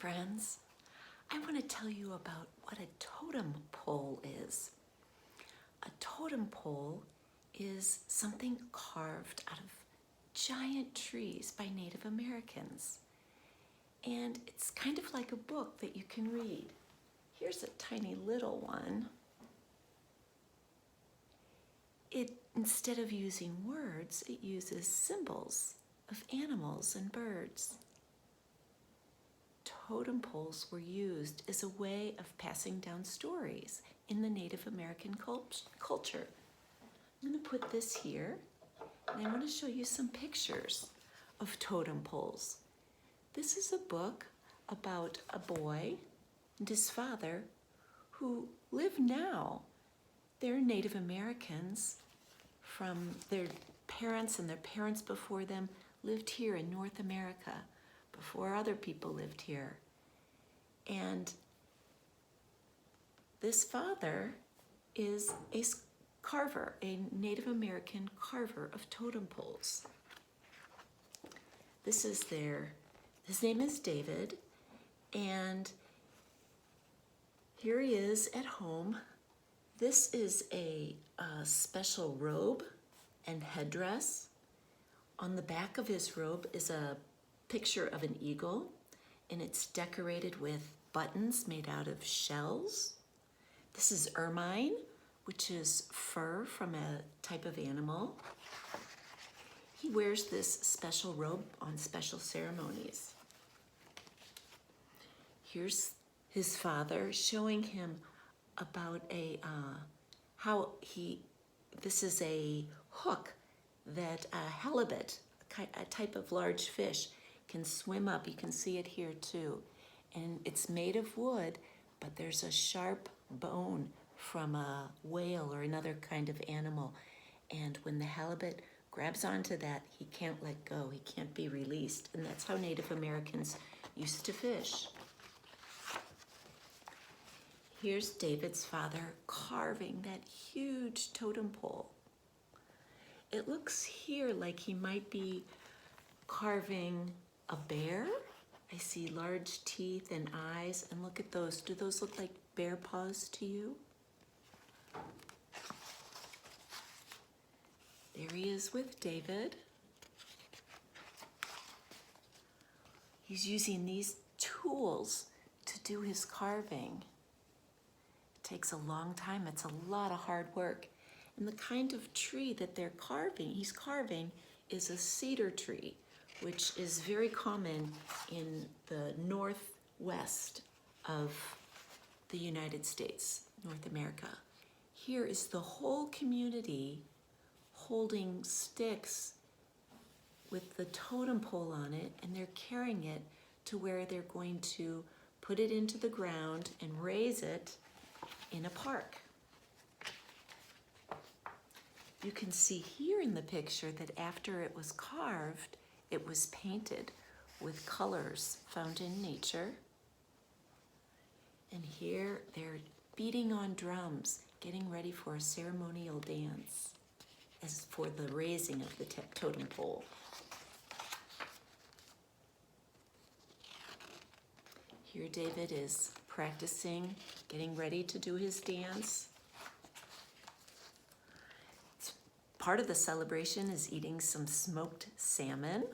friends. I want to tell you about what a totem pole is. A totem pole is something carved out of giant trees by Native Americans. And it's kind of like a book that you can read. Here's a tiny little one. Instead of using words, it uses symbols of animals and birds. Totem poles were used as a way of passing down stories in the Native American culture. I'm going to put this here, and I want to show you some pictures of totem poles. This is a book about a boy and his father who live now. They're Native Americans from their parents, and their parents before them lived here in North America before other people lived here. And this father is a carver, a Native American carver of totem poles. His name is David, and here he is at home. This is a special robe and headdress. On the back of his robe is a picture of an eagle, and it's decorated with buttons made out of shells. This is ermine, which is fur from a type of animal. He wears this special robe on special ceremonies. Here's his father showing him about this is a hook that a halibut, a type of large fish, can swim up. You can see it here too. And it's made of wood, but there's a sharp bone from a whale or another kind of animal. And when the halibut grabs onto that, he can't let go. He can't be released. And that's how Native Americans used to fish. Here's David's father carving that huge totem pole. It looks here like he might be carving a bear. I see large teeth and eyes, and look at those. Do those look like bear paws to you? There he is with David. He's using these tools to do his carving. Takes a long time. It's a lot of hard work. And the kind of tree that he's carving is a cedar tree, which is very common in the northwest of the United States, North America. Here is the whole community holding sticks with the totem pole on it, and they're carrying it to where they're going to put it into the ground and raise it in a park. You can see here in the picture that after it was carved, it was painted with colors found in nature. And here they're beating on drums, getting ready for a ceremonial dance as for the raising of the totem pole. Here David is practicing, getting ready to do his dance. Part of the celebration is eating some smoked salmon,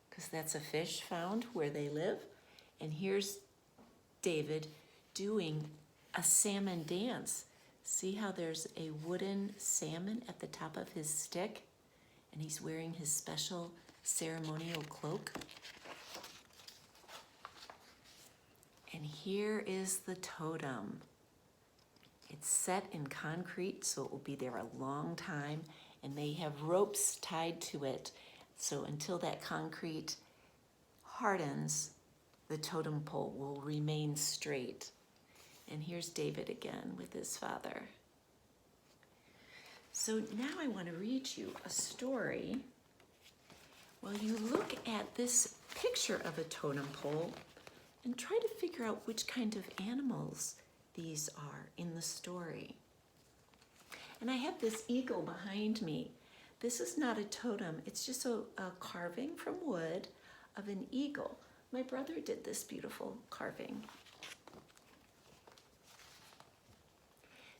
because that's a fish found where they live. And here's David doing a salmon dance. See how there's a wooden salmon at the top of his stick? And he's wearing his special ceremonial cloak. And here is the totem. It's set in concrete, so it will be there a long time, and they have ropes tied to it. So until that concrete hardens, the totem pole will remain straight. And here's David again with his father. So now I want to read you a story. While you look at this picture of a totem pole and try to figure out which kind of animals these are in the story. And I have this eagle behind me. This is not a totem, it's just a carving from wood of an eagle. My brother did this beautiful carving.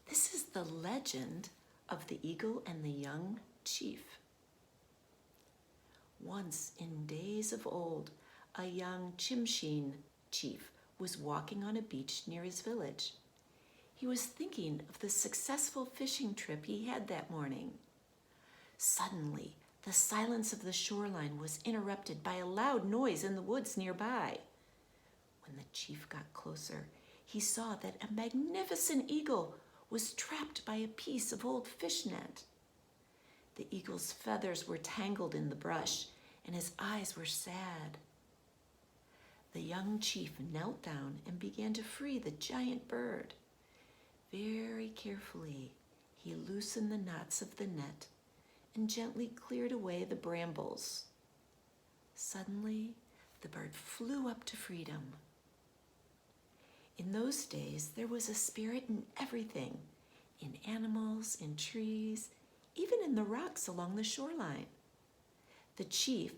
This is the legend of the eagle and the young chief. Once in days of old, a young Chimshin chief was walking on a beach near his village. He was thinking of the successful fishing trip he had that morning. Suddenly, the silence of the shoreline was interrupted by a loud noise in the woods nearby. When the chief got closer, he saw that a magnificent eagle was trapped by a piece of old fishnet. The eagle's feathers were tangled in the brush, and his eyes were sad. The young chief knelt down and began to free the giant bird. Very carefully, he loosened the knots of the net and gently cleared away the brambles. Suddenly, the bird flew up to freedom. In those days, there was a spirit in everything, in animals, in trees, even in the rocks along the shoreline. The chief,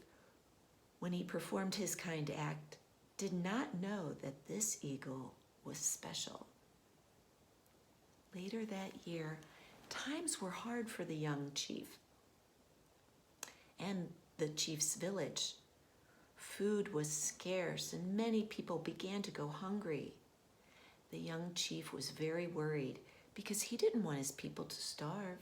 when he performed his kind act, did not know that this eagle was special. Later that year, times were hard for the young chief and the chief's village. Food was scarce and many people began to go hungry. The young chief was very worried because he didn't want his people to starve.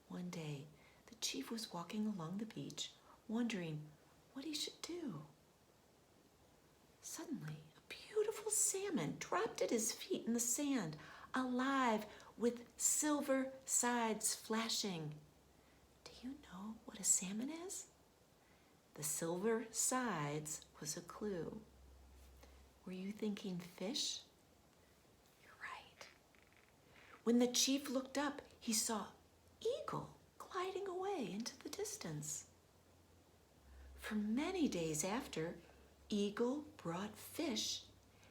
One day, the chief was walking along the beach, wondering what he should do. Suddenly, a beautiful salmon dropped at his feet in the sand, alive with silver sides flashing. Do you know what a salmon is? The silver sides was a clue. Were you thinking fish? You're right. When the chief looked up, he saw eagle gliding away into the distance. For many days after, Eagle brought fish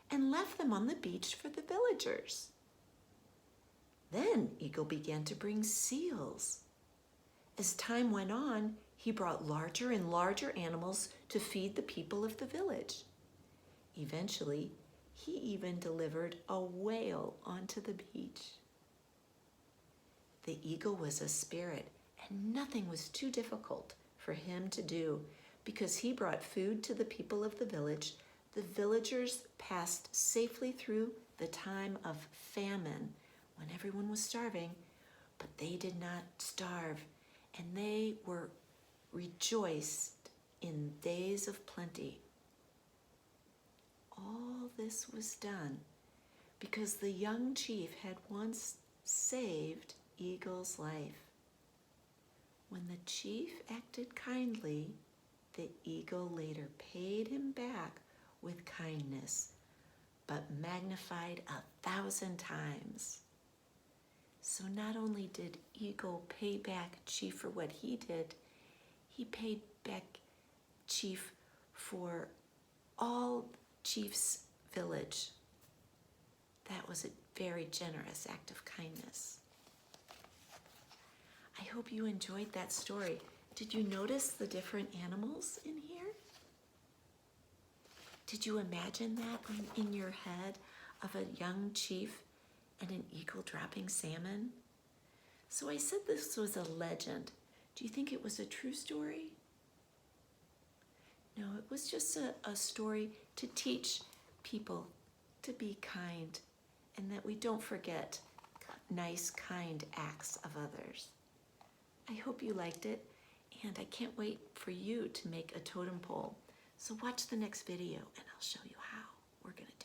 and left them on the beach for the villagers. Then Eagle began to bring seals. As time went on, he brought larger and larger animals to feed the people of the village. Eventually, he even delivered a whale onto the beach. The eagle was a spirit, and nothing was too difficult for him to do because he brought food to the people of the village. The villagers passed safely through the time of famine when everyone was starving, but they did not starve, and they were rejoiced in days of plenty. All this was done because the young chief had once saved Eagle's life. When the chief acted kindly, the eagle later paid him back with kindness, but magnified 1,000 times. So not only did Eagle pay back Chief for what he did, he paid back Chief for all Chief's village. That was a very generous act of kindness. I hope you enjoyed that story. Did you notice the different animals in here? Did you imagine that in your head of a young chief and an eagle dropping salmon? So I said this was a legend. Do you think it was a true story? No, it was just a story to teach people to be kind and that we don't forget nice, kind acts of others. I hope you liked it, and I can't wait for you to make a totem pole. So watch the next video and I'll show you how we're going to